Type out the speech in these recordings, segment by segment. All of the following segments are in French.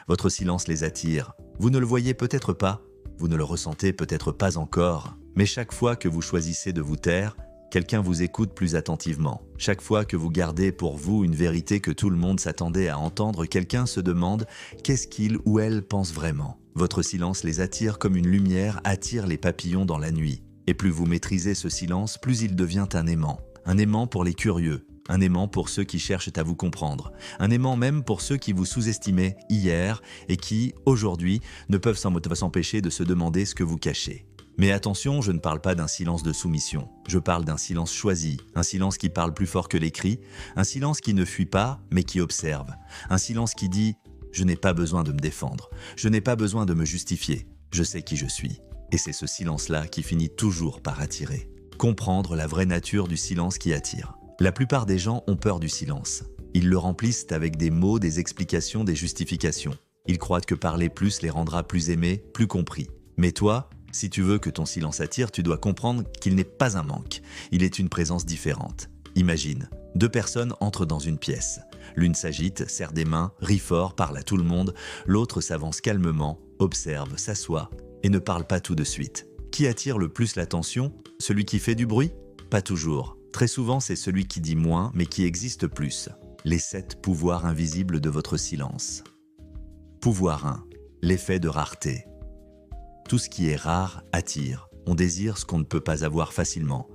Votre silence les attire. Vous ne le voyez peut-être pas, vous ne le ressentez peut-être pas encore, mais chaque fois que vous choisissez de vous taire, quelqu'un vous écoute plus attentivement. Chaque fois que vous gardez pour vous une vérité que tout le monde s'attendait à entendre, quelqu'un se demande qu'est-ce qu'il ou elle pense vraiment. Votre silence les attire comme une lumière attire les papillons dans la nuit. Et plus vous maîtrisez ce silence, plus il devient un aimant. Un aimant pour les curieux, un aimant pour ceux qui cherchent à vous comprendre, un aimant même pour ceux qui vous sous-estimaient hier et qui, aujourd'hui, ne peuvent s'empêcher de se demander ce que vous cachez. Mais attention, je ne parle pas d'un silence de soumission, je parle d'un silence choisi, un silence qui parle plus fort que les cris, un silence qui ne fuit pas, mais qui observe, un silence qui dit « je n'ai pas besoin de me défendre, je n'ai pas besoin de me justifier, je sais qui je suis ». Et c'est ce silence-là qui finit toujours par attirer. Comprendre la vraie nature du silence qui attire. La plupart des gens ont peur du silence. Ils le remplissent avec des mots, des explications, des justifications. Ils croient que parler plus les rendra plus aimés, plus compris. Mais toi, si tu veux que ton silence attire, tu dois comprendre qu'il n'est pas un manque. Il est une présence différente. Imagine, 2 personnes entrent dans une pièce. L'une s'agite, serre des mains, rit fort, parle à tout le monde. L'autre s'avance calmement, observe, s'assoit et ne parle pas tout de suite. Qui attire le plus l'attention? Celui qui fait du bruit? Pas toujours. Très souvent, c'est celui qui dit moins, mais qui existe plus. Les 7 pouvoirs invisibles de votre silence. Pouvoir 1. L'effet de rareté. Tout ce qui est rare attire. On désire ce qu'on ne peut pas avoir facilement.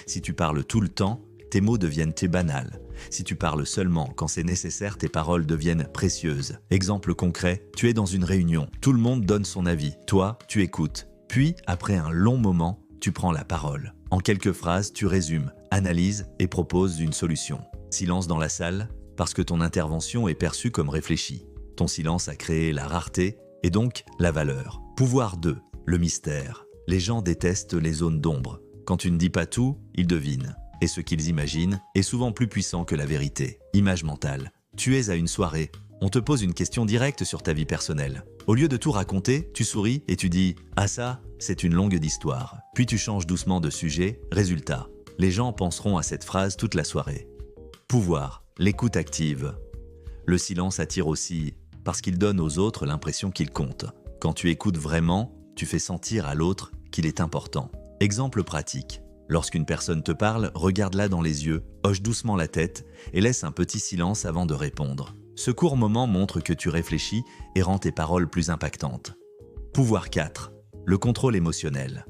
Si tu parles tout le temps, tes mots deviennent banals. Si tu parles seulement quand c'est nécessaire, tes paroles deviennent précieuses. Exemple concret, tu es dans une réunion, tout le monde donne son avis, toi, tu écoutes. Puis, après un long moment, tu prends la parole. En quelques phrases, tu résumes, analyses et proposes une solution. Silence dans la salle, parce que ton intervention est perçue comme réfléchie. Ton silence a créé la rareté et donc la valeur. Pouvoir 2, le mystère. Les gens détestent les zones d'ombre. Quand tu ne dis pas tout, ils devinent. Et ce qu'ils imaginent est souvent plus puissant que la vérité. Image mentale. Tu es à une soirée. On te pose une question directe sur ta vie personnelle. Au lieu de tout raconter, tu souris et tu dis « Ah ça, c'est une longue histoire ». Puis tu changes doucement de sujet. Résultat, les gens penseront à cette phrase toute la soirée. Pouvoir, l'écoute active. Le silence attire aussi parce qu'il donne aux autres l'impression qu'il compte. Quand tu écoutes vraiment, tu fais sentir à l'autre qu'il est important. Exemple pratique. Lorsqu'une personne te parle, regarde-la dans les yeux, hoche doucement la tête et laisse un petit silence avant de répondre. Ce court moment montre que tu réfléchis et rend tes paroles plus impactantes. Pouvoir 4. Le contrôle émotionnel.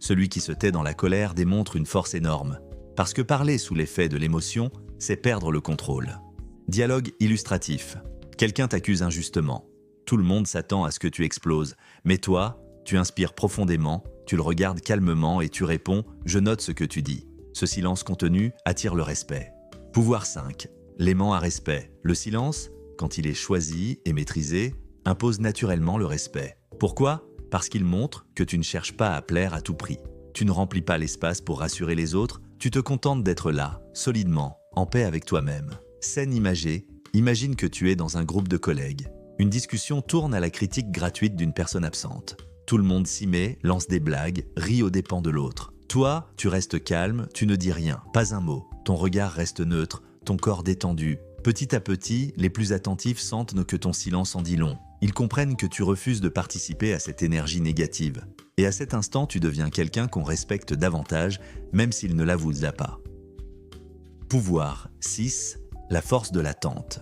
Celui qui se tait dans la colère démontre une force énorme. Parce que parler sous l'effet de l'émotion, c'est perdre le contrôle. Dialogue illustratif. Quelqu'un t'accuse injustement. Tout le monde s'attend à ce que tu exploses. Mais toi, tu inspires profondément, tu le regardes calmement et tu réponds « Je note ce que tu dis ». Ce silence contenu attire le respect. Pouvoir 5. L'aimant à respect. Le silence, quand il est choisi et maîtrisé, impose naturellement le respect. Pourquoi? Parce qu'il montre que tu ne cherches pas à plaire à tout prix. Tu ne remplis pas l'espace pour rassurer les autres, tu te contentes d'être là, solidement, en paix avec toi-même. Scène imagée, imagine que tu es dans un groupe de collègues. Une discussion tourne à la critique gratuite d'une personne absente. Tout le monde s'y met, lance des blagues, rit aux dépens de l'autre. Toi, tu restes calme, tu ne dis rien, pas un mot. Ton regard reste neutre, ton corps détendu. Petit à petit, les plus attentifs sentent que ton silence en dit long. Ils comprennent que tu refuses de participer à cette énergie négative. Et à cet instant, tu deviens quelqu'un qu'on respecte davantage, même s'il ne l'avoue pas. Pouvoir 6. La force de l'attente.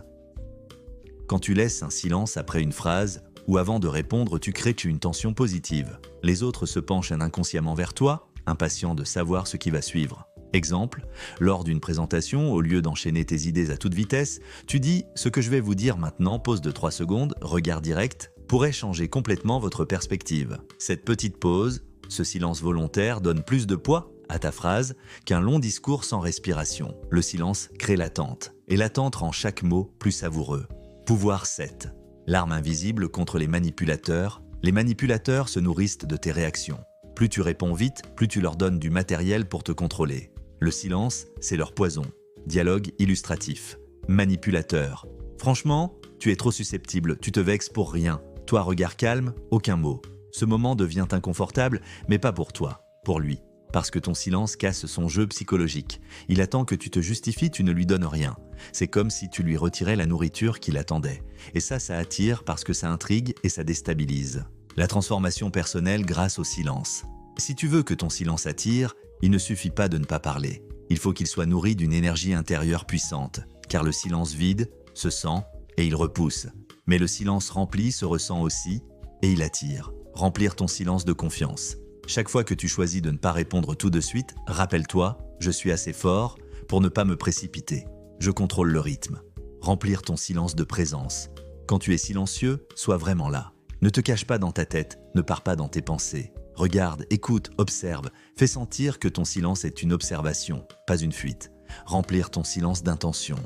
Quand tu laisses un silence après une phrase, ou avant de répondre, tu crées une tension positive. Les autres se penchent inconsciemment vers toi, impatients de savoir ce qui va suivre. Exemple, lors d'une présentation, au lieu d'enchaîner tes idées à toute vitesse, tu dis « Ce que je vais vous dire maintenant, pause de 3 secondes, regard direct, pourrait changer complètement votre perspective. » Cette petite pause, ce silence volontaire donne plus de poids à ta phrase qu'un long discours sans respiration. Le silence crée l'attente, et l'attente rend chaque mot plus savoureux. Pouvoir 7. L'arme invisible contre les manipulateurs. Les manipulateurs se nourrissent de tes réactions. Plus tu réponds vite, plus tu leur donnes du matériel pour te contrôler. Le silence, c'est leur poison. Dialogue illustratif. Manipulateur. Franchement, tu es trop susceptible, tu te vexes pour rien. Toi, regard calme, aucun mot. Ce moment devient inconfortable, mais pas pour toi, pour lui. Parce que ton silence casse son jeu psychologique. Il attend que tu te justifies, tu ne lui donnes rien. C'est comme si tu lui retirais la nourriture qu'il attendait. Et ça attire parce que ça intrigue et ça déstabilise. La transformation personnelle grâce au silence. Si tu veux que ton silence attire, il ne suffit pas de ne pas parler. Il faut qu'il soit nourri d'une énergie intérieure puissante, car le silence vide se sent et il repousse. Mais le silence rempli se ressent aussi et il attire. Remplir ton silence de confiance. Chaque fois que tu choisis de ne pas répondre tout de suite, rappelle-toi, je suis assez fort pour ne pas me précipiter. Je contrôle le rythme. Remplir ton silence de présence. Quand tu es silencieux, sois vraiment là. Ne te cache pas dans ta tête, ne pars pas dans tes pensées. Regarde, écoute, observe. Fais sentir que ton silence est une observation, pas une fuite. Remplir ton silence d'intention.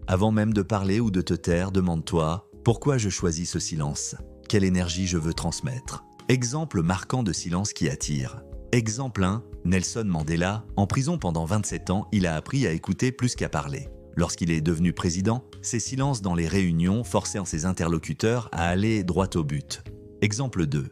Avant même de parler ou de te taire, demande-toi « Pourquoi je choisis ce silence ? Quelle énergie je veux transmettre ?» Exemple marquant de silence qui attire. Exemple 1, Nelson Mandela. En prison pendant 27 ans, il a appris à écouter plus qu'à parler. Lorsqu'il est devenu président, ses silences dans les réunions forçaient ses interlocuteurs à aller droit au but. Exemple 2.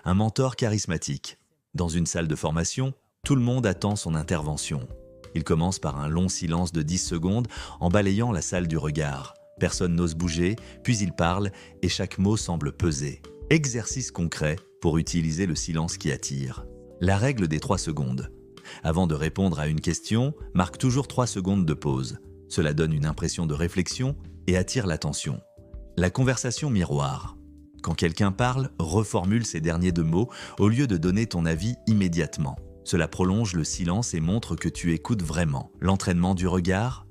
Un mentor charismatique. Dans une salle de formation, tout le monde attend son intervention. Il commence par un long silence de 10 secondes en balayant la salle du regard. Personne n'ose bouger, puis il parle et chaque mot semble peser. Exercice concret pour utiliser le silence qui attire. La règle des 3 secondes. Avant de répondre à une question, marque toujours 3 secondes de pause. Cela donne une impression de réflexion et attire l'attention. La conversation miroir. Quand quelqu'un parle, reformule ses derniers 2 mots au lieu de donner ton avis immédiatement. Cela prolonge le silence et montre que tu écoutes vraiment. L'entraînement du regard.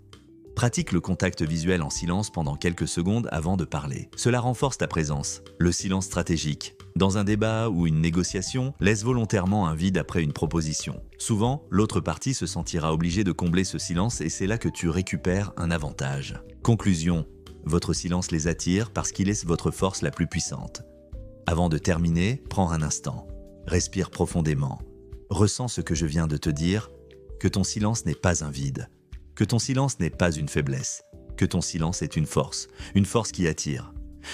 Pratique le contact visuel en silence pendant quelques secondes avant de parler. Cela renforce ta présence. Le silence stratégique. Dans un débat ou une négociation, laisse volontairement un vide après une proposition. Souvent, l'autre partie se sentira obligée de combler ce silence et c'est là que tu récupères un avantage. Conclusion. Votre silence les attire parce qu'il est votre force la plus puissante. Avant de terminer, prends un instant. Respire profondément. Ressens ce que je viens de te dire, que ton silence n'est pas un vide. Que ton silence n'est pas une faiblesse, que ton silence est une force qui attire.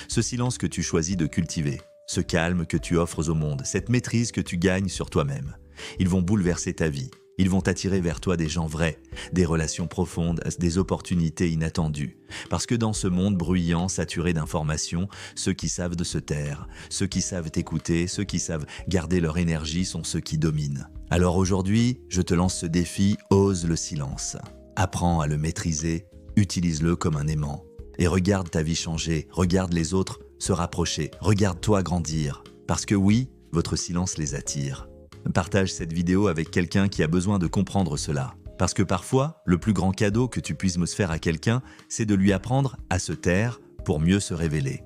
Ce silence que tu choisis de cultiver, ce calme que tu offres au monde, cette maîtrise que tu gagnes sur toi-même. Ils vont bouleverser ta vie, ils vont attirer vers toi des gens vrais, des relations profondes, des opportunités inattendues. Parce que dans ce monde bruyant, saturé d'informations, ceux qui savent de se taire, ceux qui savent écouter, ceux qui savent garder leur énergie sont ceux qui dominent. Alors aujourd'hui, je te lance ce défi, ose le silence. Apprends à le maîtriser, utilise-le comme un aimant. Et regarde ta vie changer, regarde les autres se rapprocher, regarde-toi grandir. Parce que oui, votre silence les attire. Partage cette vidéo avec quelqu'un qui a besoin de comprendre cela. Parce que parfois, le plus grand cadeau que tu puisses me faire à quelqu'un, c'est de lui apprendre à se taire pour mieux se révéler.